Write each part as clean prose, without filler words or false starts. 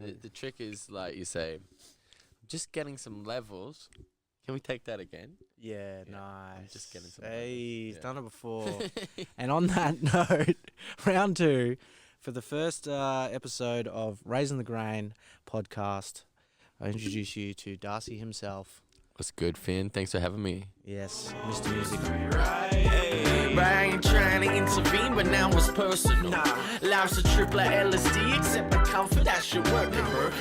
The trick is, like you say, just getting some levels. Can we take that again? Yeah, Yeah, nice. I'm just getting some Hey, he's levels. done it before. And on that note, round 2, for the first episode of Raising the Grain podcast, I introduce you to Darcy himself. What's good, Finn? Thanks for having me. Yes, Mr. Music. I ain't trying to intervene, but now it's personal. Life's a triple LSD, except the comfort that should work, bro.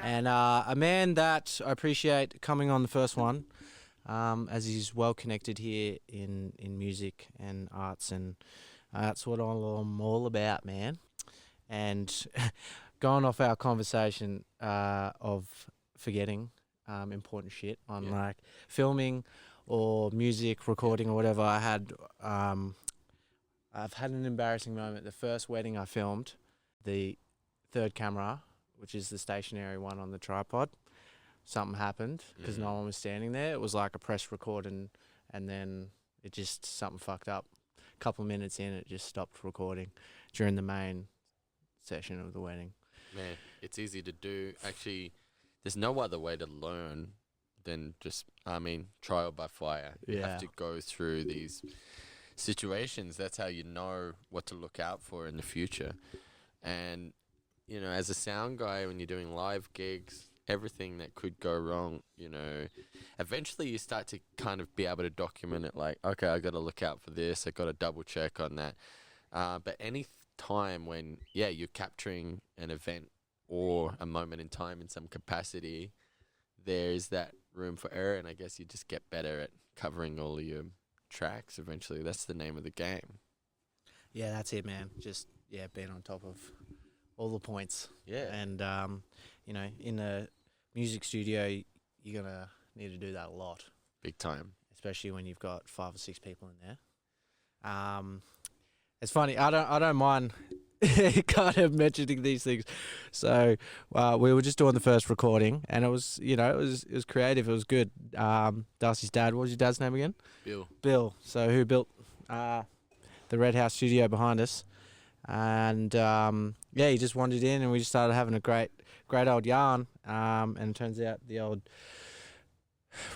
And a man that I appreciate coming on the first one, as he's well connected here in music and arts, and that's what I'm all about, man. And going off our conversation of forgetting important shit on like filming or music recording or whatever, I've had an embarrassing moment. The first wedding I filmed, the third camera, which is the stationary one on the tripod, something happened because no one was standing there. It was like a press record, and then it just, something fucked up. A couple of minutes in, it just stopped recording during the main session of the wedding. Man, it's easy to do. Actually, there's no other way to learn than just, trial by fire. You have to go through these situations. That's how you know what to look out for in the future. And, you know, as a sound guy, when you're doing live gigs, everything that could go wrong, you know, eventually you start to kind of be able to document it, like, okay, I got to look out for this, I got to double check on that. But any time when, you're capturing an event or a moment in time in some capacity, there's that room for error, and I guess you just get better at covering all of your tracks eventually. That's the name of the game. Yeah, that's it, man. Just, being on top of all the points. Yeah. And, you know, in a music studio, you're going to need to do that a lot. Big time. Especially when you've got 5 or 6 people in there. It's funny, I don't mind kind of mentioning these things. So we were just doing the first recording, and it was, you know, it was creative. It was good. Darcy's dad, what was your dad's name again? Bill. So who built the Red House studio behind us, and he just wandered in, and we just started having a great old yarn. And it turns out the old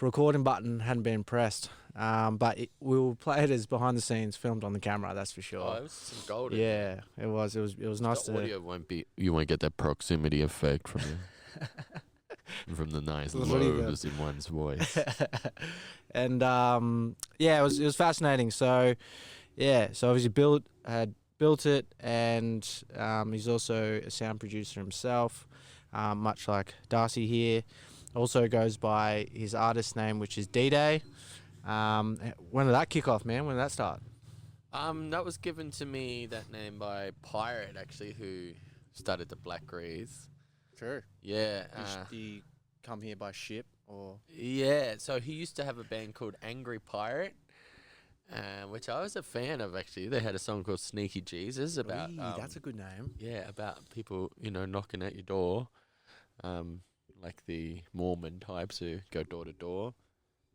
recording button hadn't been pressed, but we'll play it as behind the scenes, filmed on the camera. That's for sure. Oh, it was some gold. Yeah, it was nice. The audio won't be. You won't get that proximity effect from from the nice lobes in one's voice. And it was fascinating. So obviously Bill had built it, and he's also a sound producer himself, much like Darcy here. Also goes by his artist name, which is D-Day. When did that kick off, man? When did that start? That was given to me, that name, by Pirate, actually, who started the Black Grease. Sure. Yeah. Did he come here by ship or? Yeah, so he used to have a band called Angry Pirate, which I was a fan of, actually. They had a song called Sneaky Jesus about... that's a good name. Yeah, about people, you know, knocking at your door. Like the Mormon types who go door to door.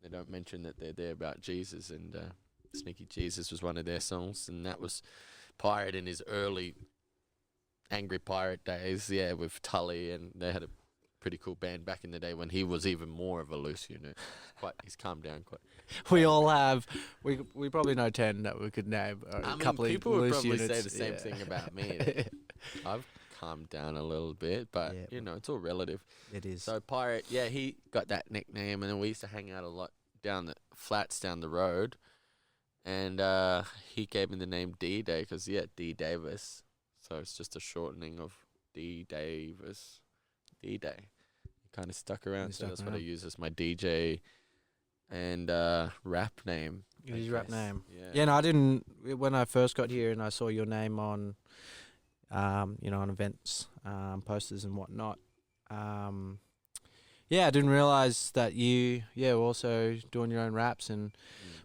They don't mention that they're there about Jesus, and Sneaky Jesus was one of their songs, and that was Pirate in his early Angry Pirate days, with Tully, and they had a pretty cool band back in the day when he was even more of a loose unit. He's calmed down quite. We all have. We probably know 10 that we could name. Couple of people would loose probably units. say the same thing about me. I've calmed down a little bit, but you know, it's all relative. It is. So Pirate, he got that nickname, and then we used to hang out a lot down the flats down the road, and he gave me the name D-Day because D Davis, so it's just a shortening of D Davis, D-Day. It kind of stuck around, so that's what I use as my DJ and rap name. His rap name. Yeah. No, I didn't. When I first got here and I saw your name on, on events, posters and whatnot. I didn't realize that you, were also doing your own raps and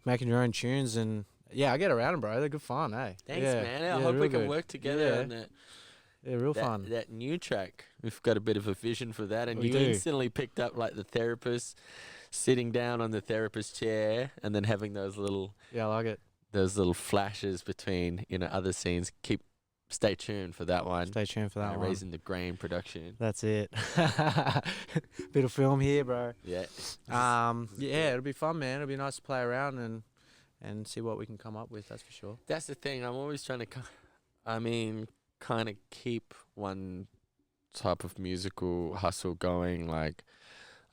making your own tunes, and I get around them, bro. They're good fun, eh? Thanks, man. I hope we can work together on that. Yeah, real fun. That new track. We've got a bit of a vision for that, and We you do. instantly picked up like the therapist, sitting down on the therapist chair, and then having those little I like it. those little flashes between other scenes. Keep stay tuned for that one. Stay tuned for that one. Raising the Grain production. That's it. Bit of film here, bro. Yeah. Yeah, it'll be fun, man. It'll be nice to play around and see what we can come up with. That's for sure. That's the thing. I'm always trying to, kind of keep one type of musical hustle going. Like,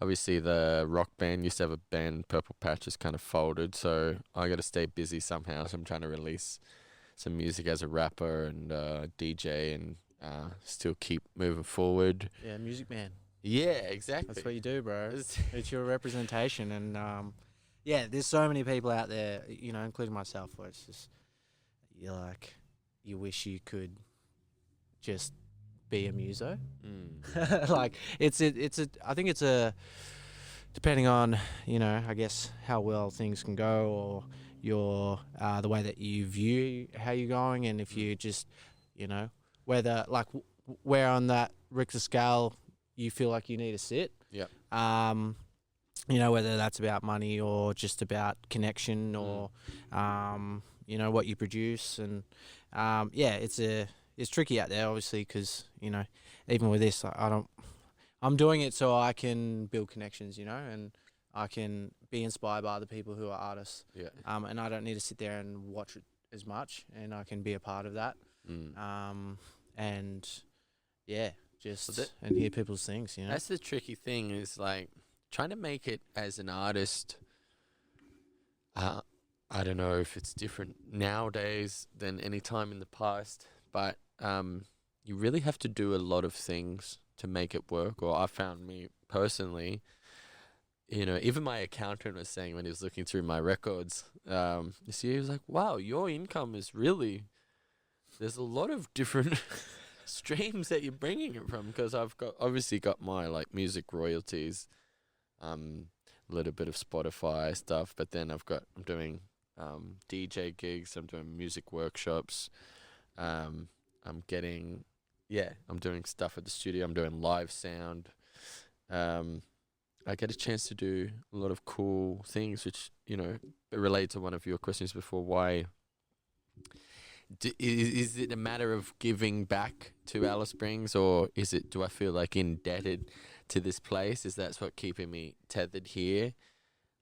obviously, the rock band used to have a band, Purple Patch, is kind of folded. So I got to stay busy somehow. So I'm trying to release some music as a rapper and DJ and still keep moving forward. Yeah, music man. Yeah, exactly. That's what you do, bro. It's your representation. And yeah, there's so many people out there, you know, including myself, where it's just, you're like, you wish you could just be a muso. Like, I think it's a, depending on, you know, I guess how well things can go, or your the way that you view how you're going, and if you just, you know, whether like where on that Richter scale you feel like you need to sit. Yeah. You know, whether that's about money or just about connection, or you know, what you produce. And yeah, it's tricky out there, obviously, because, you know, even with this, I'm doing it so I can build connections, you know, and I can be inspired by other people who are artists. Yeah. And I don't need to sit there and watch it as much, and I can be a part of that. And yeah, just and hear people's things, you know. That's the tricky thing, is like trying to make it as an artist. I don't know if it's different nowadays than any time in the past, but you really have to do a lot of things to make it work. Or I found, me personally, you know, even my accountant was saying when he was looking through my records this year, he was like, wow, your income is really, there's a lot of different streams that you're bringing it from. Because I've obviously got my like music royalties, a little bit of Spotify stuff, but then I'm doing DJ gigs, I'm doing music workshops, I'm doing stuff at the studio, I'm doing live sound. I get a chance to do a lot of cool things, which, you know, relate to one of your questions before. Why is it a matter of giving back to Alice Springs, or do I feel like indebted to this place? Is that's what keeping me tethered here?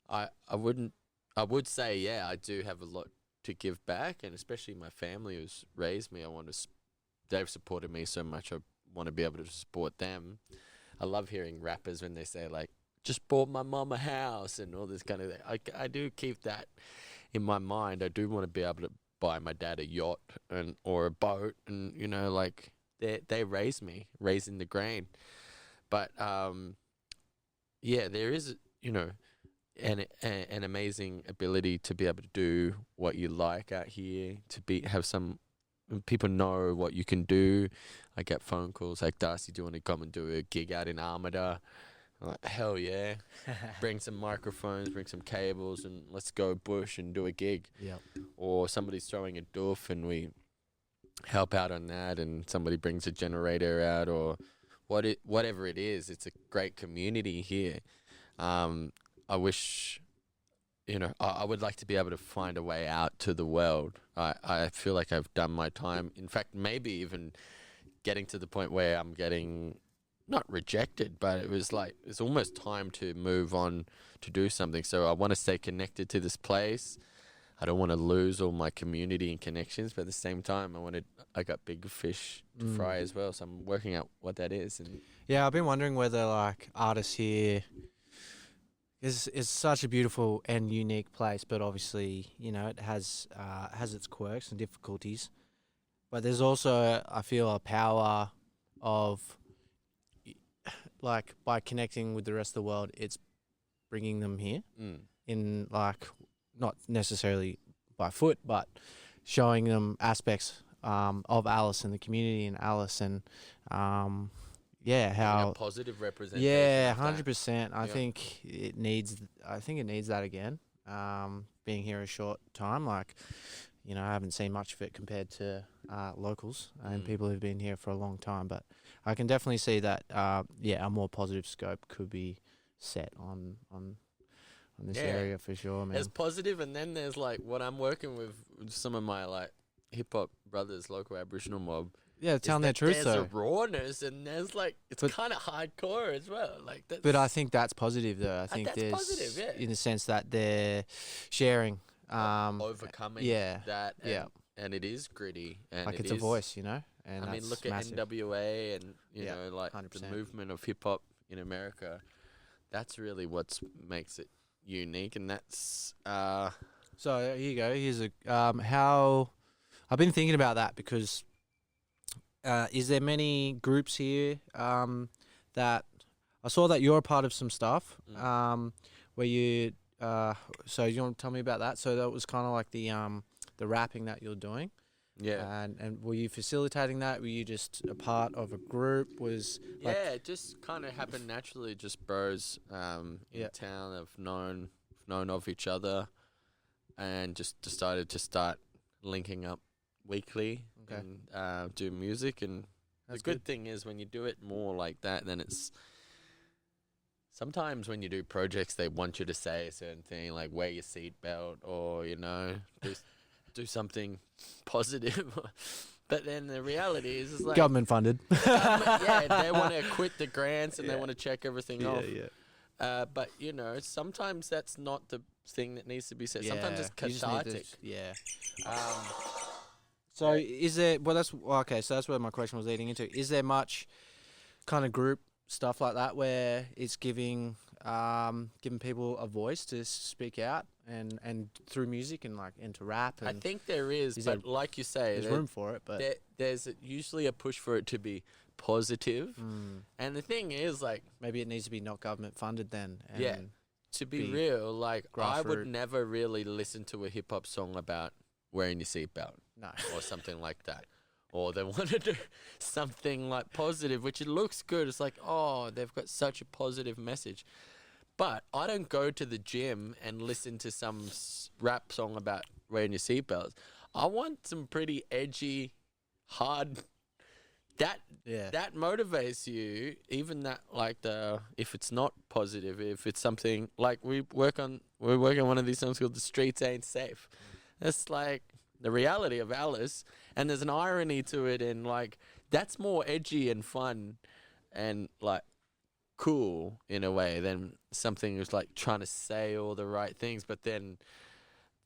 I would say, yeah, I do have a lot to give back, and especially my family who's raised me. They've supported me so much. I want to be able to support them. I love hearing rappers when they say like, just bought my mum a house and all this kind of thing. I do keep that in my mind. I do want to be able to buy my dad a yacht or a boat, and, you know, like they raised me, raising the grain. But yeah, there is, you know, an amazing ability to be able to do what you like out here, have some people know what you can do. I get phone calls like, Darcy, do you want to come and do a gig out in Armada? I'm like, hell yeah. Bring some microphones, bring some cables, and let's go bush and do a gig. Yep. Or somebody's throwing a doof and we help out on that, and somebody brings a generator out, or whatever it is. It's a great community here. I wish, you know, I would like to be able to find a way out to the world. I feel like I've done my time. In fact, maybe even getting to the point where I'm getting, not rejected, but it was like, it's almost time to move on to do something. So I want to stay connected to this place. I don't want to lose all my community and connections, but at the same time, I got big fish to fry as well. So I'm working out what that is. And yeah, I've been wondering whether like artists here is such a beautiful and unique place, but obviously, you know, it has its quirks and difficulties. But there's also, I feel, a power of, like, by connecting with the rest of the world, it's bringing them here in, like, not necessarily by foot, but showing them aspects of Alice and the community and Alice, and yeah, how a positive representation. Yeah, 100%. I think it needs that again. Being here a short time, like, you know, I haven't seen much of it compared to locals and people who've been here for a long time. But I can definitely see that, a more positive scope could be set on this area for sure, man. There's positive, and then there's like what I'm working with some of my like hip hop brothers, local Aboriginal mob, Yeah, is telling their that truth there's though. a rawness and there's like it's But- kind of hardcore as well. Like that's, But I think that's positive though. I think that's there's positive, yeah. in the sense that they're sharing. overcoming yeah, that. And, yeah. and it is gritty. And Like it it's a is- voice, you know. And I mean, that's look at massive. NWA and you Yeah, know, like the 100%. movement of hip hop in America. That's really what makes it unique, and that's So here you go. Here's a how I've been thinking about that because is there many groups here that I saw that you're a part of some stuff where you so you want to tell me about that? So that was kind of like the rapping that you're doing. yeah. And were you facilitating that? Were you just a part of a group? Was like, Yeah, it just kind of happened naturally. Just bros in Yeah. town have known of each other, and just decided to start linking up weekly Okay. and do music. And That's the good thing is when you do it more like that, then it's sometimes when you do projects, they want you to say a certain thing like wear your seatbelt or do something positive. But then the reality is, it's like government funded. yeah, they want to quit the grants and they Yeah. want to check everything off. But you know, sometimes that's not the thing that needs to be said. Sometimes it's you just need cathartic. yeah. Um, So is there? Well, that's okay. So that's where my question was leading into. Is there much kind of group stuff like that where it's giving people a voice to speak out and through music and to rap? And I think there is, Is but there- like you say, there's room for it, but there's usually a push for it to be positive. And the thing is, like, maybe it needs to be not government funded then. And Yeah. to be Be real, like, I would grassroot. never really listen to a hip hop song about wearing your seatbelt No. or something like that. Or they want to do something like positive, which it looks good. It's like, oh, they've got such a positive message. But I don't go to the gym and listen to some rap song about wearing your seatbelts. I want some pretty edgy, hard. Yeah. That motivates you. Even that, like if it's not positive, if it's something like we're working on one of these songs called "The Streets Ain't Safe." That's like the reality of Alice, and there's an irony to it, and like that's more edgy and fun, and like cool in a way than something who's like trying to say all the right things, but then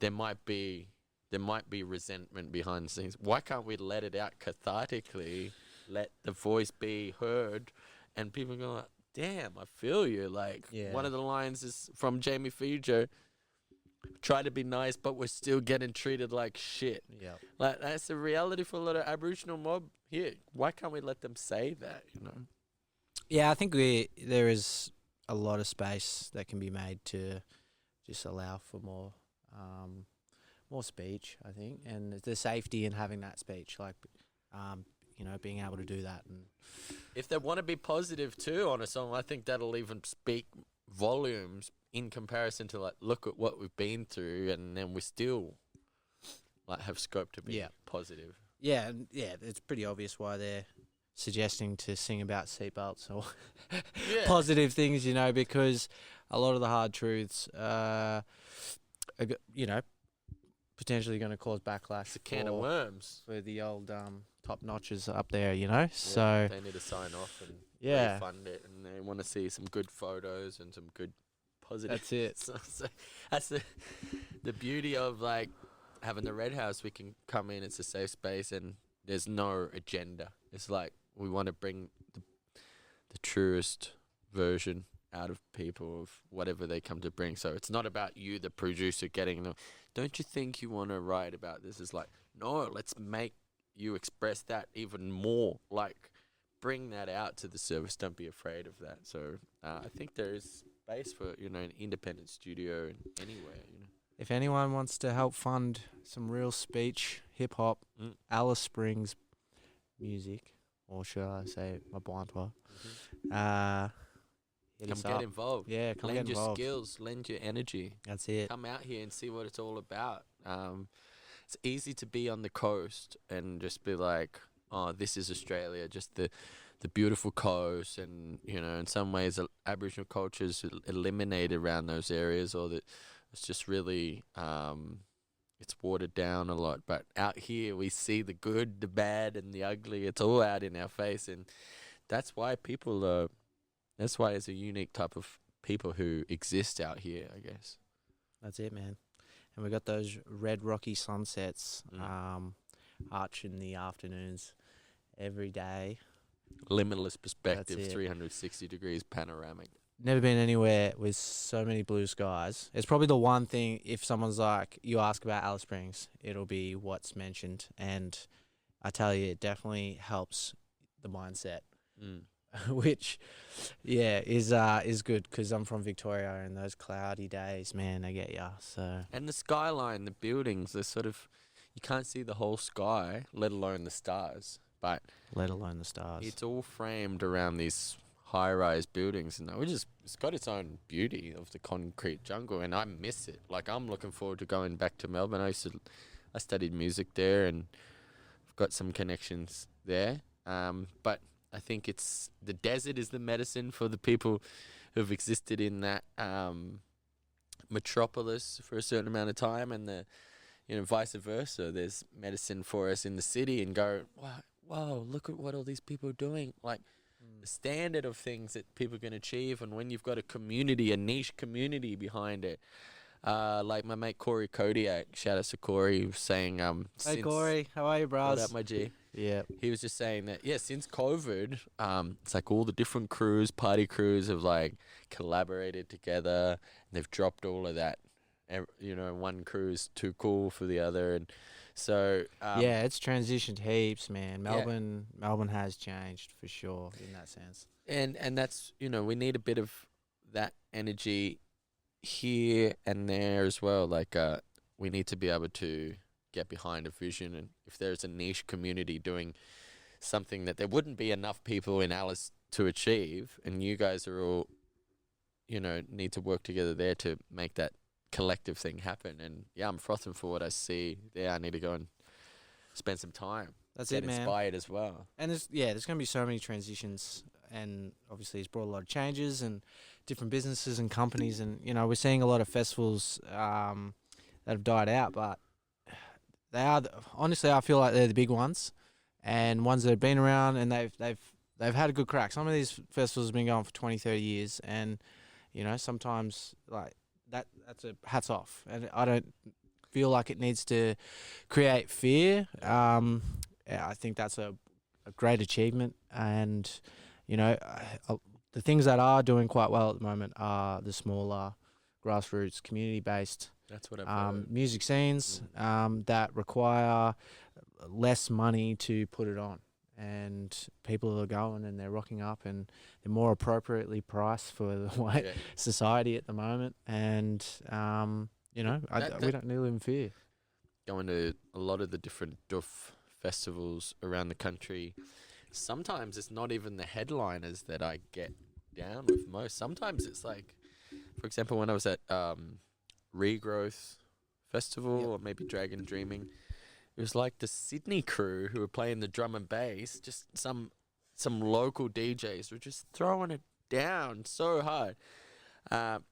there might be resentment behind the scenes. Why can't we let it out cathartically? Let the voice be heard, and people go like, damn, I feel you. Like Yeah. one of the lines is from Jamie Fujo. Try to be nice, but we're still getting treated like shit. Yeah. Like that's the reality for a lot of Aboriginal mob here. Why can't we let them say that? You know. Yeah, I think there is a lot of space that can be made to just allow for more speech, I think, and the safety in having that speech, like being able to do that. And If they want to be positive too on a song, I think that'll even speak volumes in comparison to like, look at what we've been through, and then we still like have scope to be Yeah. positive. yeah, it's pretty obvious why they're suggesting to sing about seatbelts or Yeah. positive things, because a lot of the hard truths, potentially going to cause backlash. It's a can of worms. for the old top notches up there, Yeah, So they need to sign off and yeah, refund it, and they want to see some good photos and some good positive. that's it. So that's the beauty of like having the Red House. We can come in; it's a safe space, and there's no agenda. It's like we want to bring the truest version out of people of whatever they come to bring. So it's not about you, the producer, getting them. Don't you think you want to write about this? It's like, no, let's make you express that even more. Like, bring that out to the service. Don't be afraid of that. So I think there is space for an independent studio anywhere. If anyone wants to help fund some real speech, hip hop, Mm. Alice Springs music, or should I say my Bwantua, hit Come us get up. involved. Yeah, come Lend get your involved. skills. Lend your energy. That's it. Come out here and see what it's all about. It's easy to be on the coast and just be like, oh, this is Australia, just the beautiful coast, and in some ways Aboriginal culture's eliminated around those areas, or that it's just really it's watered down a lot. But out here, we see the good, the bad, and the ugly. It's all out in our face, and that's why people are. That's why it's a unique type of people who exist out here, I guess. That's it, man. And we got those red rocky sunsets, arch in the afternoons every day. Limitless perspective, That's it. 360 degrees panoramic. Never been anywhere with so many blue skies. It's probably the one thing, if someone's like, you ask about Alice Springs, it'll be what's mentioned. And I tell you, it definitely helps the mindset, which, is good because I'm from Victoria and those cloudy days, man, they get ya. So. And the skyline, the buildings, they're sort of, you can't see the whole sky, let alone the stars. But let alone the stars. it's all framed around these high-rise buildings, and it's got its own beauty of the concrete jungle, and I miss it. Like, I'm looking forward to going back to Melbourne. I studied music there, and I've got some connections there. But I think it's the desert is the medicine for the people who've existed in that metropolis for a certain amount of time, and vice versa. There's medicine for us in the city, and go, wow, look at what all these people are doing. Like, the standard of things that people can achieve, and when you've got a community, a niche community behind it. Like my mate Corey Kodiak, shout out to Corey, was saying, hey Corey, how are you, bros? What up, my G? Yeah. He was just saying that, since COVID, it's like all the different party crews have like collaborated together, and they've dropped all of that. One crew's too cool for the other, and so it's transitioned heaps, man. Melbourne has changed for sure in that sense. And that's we need a bit of that energy here and there as well. Like we need to be able to get behind a vision, and if there's a niche community doing something that there wouldn't be enough people in Alice to achieve, and you guys are all need to work together there to make that collective thing happen. And I'm frothing for what I see there. I need to go and spend some time. That's it, man. Inspired as well. And there's going to be so many transitions, and obviously it's brought a lot of changes and different businesses and companies, and we're seeing a lot of festivals that have died out, but they are honestly, I feel like they're the big ones, and ones that have been around, and they've had a good crack. Some of these festivals have been going for 20, 30 years, and sometimes like that's a hats off, and I don't feel like it needs to create fear. I think that's a great achievement, and the things that are doing quite well at the moment are the smaller, grassroots, community-based That's what I've heard. music scenes that require less money to put it on. And people are going and they're rocking up, and they're more appropriately priced for the white society at the moment. And, we don't live in fear. Going to a lot of the different doof festivals around the country, sometimes it's not even the headliners that I get down with most. Sometimes it's like, for example, when I was at Regrowth Festival or maybe Dragon Dreaming, it was like the Sydney crew who were playing the drum and bass, just some local DJs were just throwing it down so hard.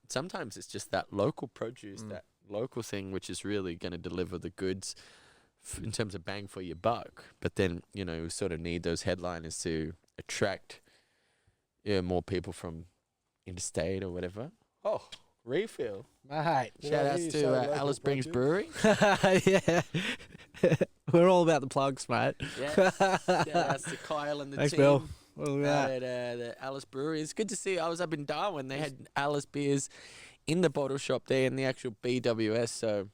Sometimes it's just that local produce, that local thing, which is really going to deliver the goods in terms of bang for your buck. But then, you sort of need those headliners to attract more people from interstate or whatever. Oh, refill. Mate. Shout outs to Alice Springs Brewery. Yeah. We're all about the plugs, mate. Yes. Shout outs to Kyle and the Thanks, team. Bill. At the Alice Brewery. It's good to see. I was up in Darwin. They had Alice beers in the bottle shop there in the actual BWS. So,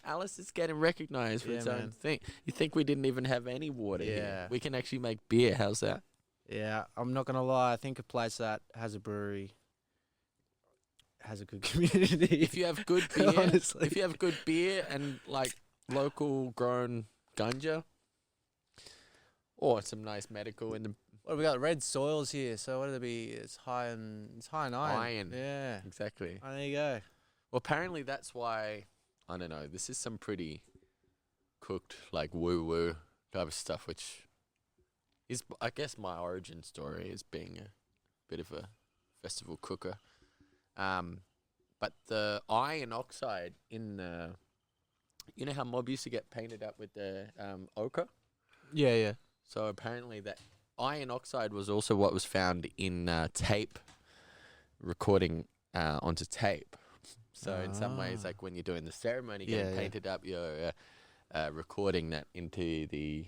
Alice is getting recognised for its own thing. You think we didn't even have any water here? We can actually make beer. How's that? Yeah, I'm not gonna lie. I think a place that has a brewery has a good community. If you have good beer, honestly. if you have good beer and like local grown ganja, or some nice medical in the. What have we got? Red soils here. So what would it be? It's high in iron. Iron. Yeah. Exactly. Oh, there you go. Well, apparently that's why. I don't know. This is some pretty cooked, like woo-woo type of stuff, which is, I guess, my origin story is being a bit of a festival cooker. But the iron oxide in the you know how mob used to get painted up with the ochre? Yeah, yeah. So apparently that iron oxide was also what was found in tape, recording onto tape. So in some ways, like when you're doing the ceremony, getting painted up, you're recording that into the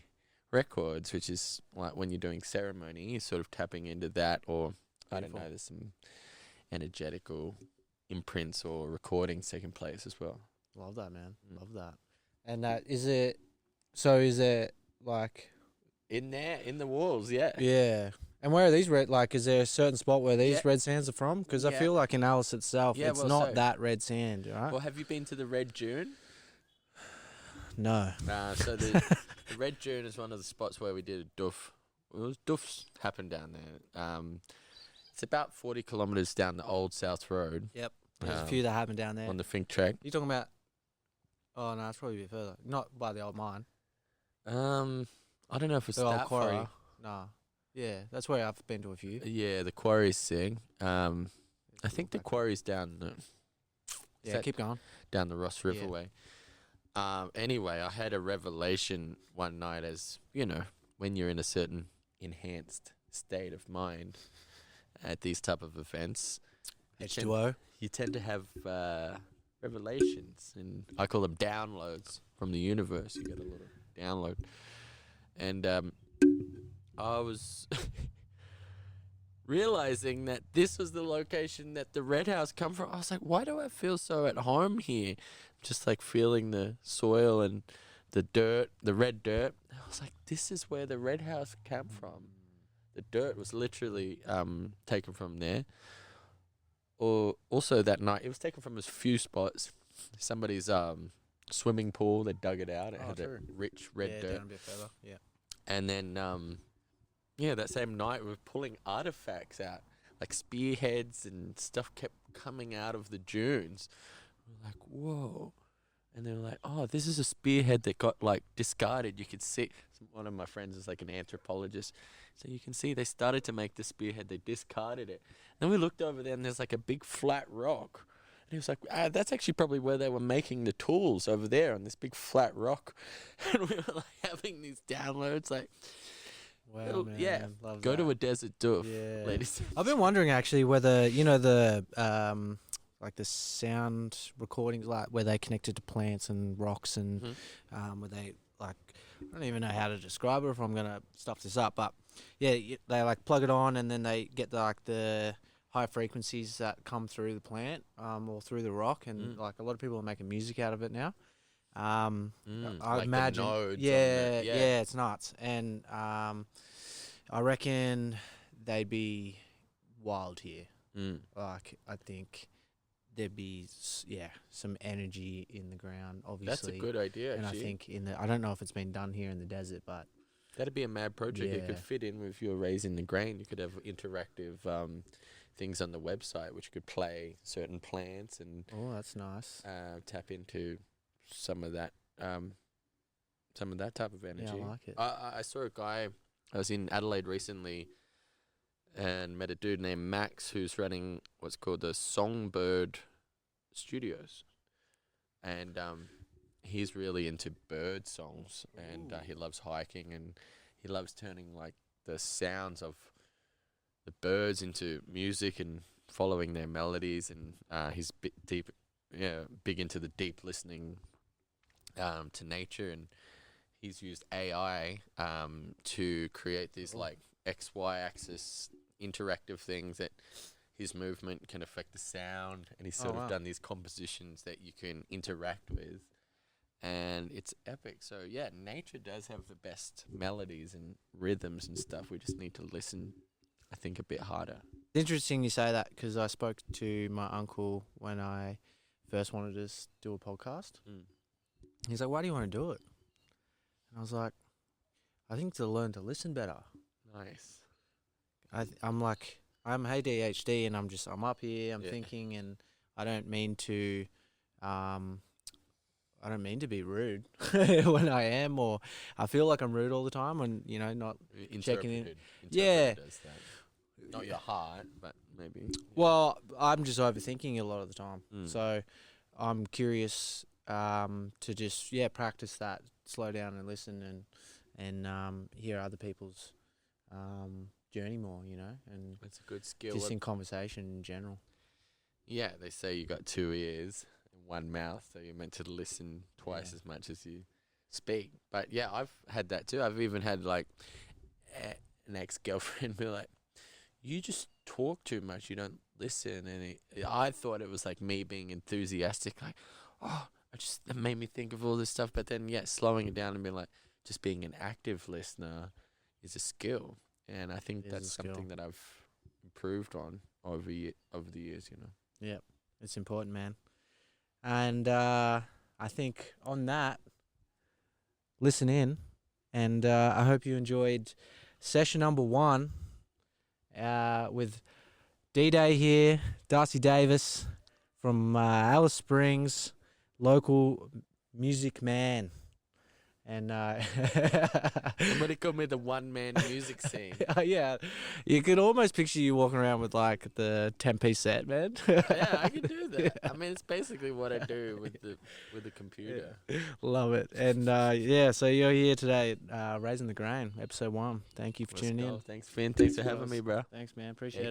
records, which is like when you're doing ceremony, you're sort of tapping into that, or I don't know, there's some energetical imprints or recordings taking place as well. Love that, man. Love that. And is it like in there, in the walls? Yeah. Yeah. And where are these red? Like, is there a certain spot where these red sands are from? Because I feel like in Alice itself, it's not that red sand, right? Well, have you been to the Red Dune? No. So the Red Dune is one of the spots where we did a doof. Doofs happen down there. It's about 40 kilometres down the old South Road. Yep. There's a few that happen down there. On the Fink track. You talking about? Oh no, it's probably a bit further. Not by the old mine. I don't know if it's the that old quarry. far. No. Yeah, that's where I've been to a few. Yeah, the quarry's thing. I think the quarry's down the... keep going. Down the Ross River way. Anyway, I had a revelation one night, as, you know, when you're in a certain enhanced state of mind at these type of events. H2O. You tend to have revelations, and I call them downloads from the universe. You get a little download. And I was realizing that this was the location that the Red House come from. I was like, why do I feel so at home here? Just like feeling the soil and the dirt, the red dirt. I was like, this is where the Red House came from. The dirt was literally taken from there. Or also that night, it was taken from a few spots. Somebody's swimming pool, they dug it out. It had a rich red dirt. Down a bit further. Yeah. And then, that same night, we were pulling artifacts out, like spearheads and stuff kept coming out of the dunes. We were like, whoa. And they were like, oh, this is a spearhead that got, like, discarded. You could see, one of my friends is, like, an anthropologist. So you can see they started to make the spearhead. They discarded it. Then we looked over there, and there's, like, a big flat rock. And he was like, that's actually probably where they were making the tools, over there on this big flat rock. And we were, like, having these downloads, like... Wow, man. Yeah, Love go that. to a desert doof, ladies. I've been wondering, actually, whether, you know, the... like the sound recordings, like where they connected to plants and rocks, and where they, like, I don't even know how to describe it if I'm gonna stuff this up, but yeah, they like plug it on and then they get the high frequencies that come through the plant or through the rock, and like a lot of people are making music out of it now. I like imagine, the nodes yeah, it's nuts, and I reckon they'd be wild here. Like, I think there'd be some energy in the ground, obviously. That's a good idea, and actually. I think I don't know if it's been done here in the desert, but that'd be a mad project. It could Yeah. fit in with your raising the grain. You could have interactive things on the website which could play certain plants and oh, that's nice. tap into some of that type of energy. Yeah, I like it. I saw a guy. I was in Adelaide recently and met a dude named Max who's running what's called the Songbird Studios, and he's really into bird songs, and he loves hiking, and he loves turning like the sounds of the birds into music and following their melodies, and he's big into the deep listening to nature, and he's used AI to create these like XY axis interactive things that his movement can affect the sound, and he's sort of done these compositions that you can interact with, and it's epic. So yeah, nature does have the best melodies and rhythms and stuff. We just need to listen, I think, a bit harder. It's interesting you say that, because I spoke to my uncle when I first wanted to do a podcast. He's like, why do you want to do it? And I was like, I think to learn to listen better. Nice. I'm like, I'm ADHD, and I'm up here, I'm thinking, and I don't mean to be rude when I am, or I feel like I'm rude all the time when, you know, not checking in. Yeah. Does that. Not your heart, but maybe. Well, I'm just overthinking a lot of the time. So I'm curious to just practice that, slow down and listen and hear other people's journey more, and it's a good skill. just in conversation in general. Yeah, they say you got 2 ears and 1 mouth, so you're meant to listen twice as much as you speak. But yeah, I've had that too. I've even had like an ex-girlfriend be like, "You just talk too much. You don't listen." And I thought it was like me being enthusiastic, like, that made me think of all this stuff. But then, slowing it down and being like, just being an active listener is a skill, and I think that's something that I've improved on over the years. Yeah, it's important, man. And I think on that, listen in, and I hope you enjoyed session number 1 with D-Day here, Darcy Davis from Alice Springs, local music man. And somebody called me the one-man music scene. Yeah, you could almost picture you walking around with like the 10-piece set, man. Yeah, I can do that. I mean, it's basically what I do with the computer. Love it. And so you're here today at Raising the Grain, episode 1. Thank you for tuning in. Thanks, Finn. Thanks for having me, bro. Thanks, man. Appreciate it.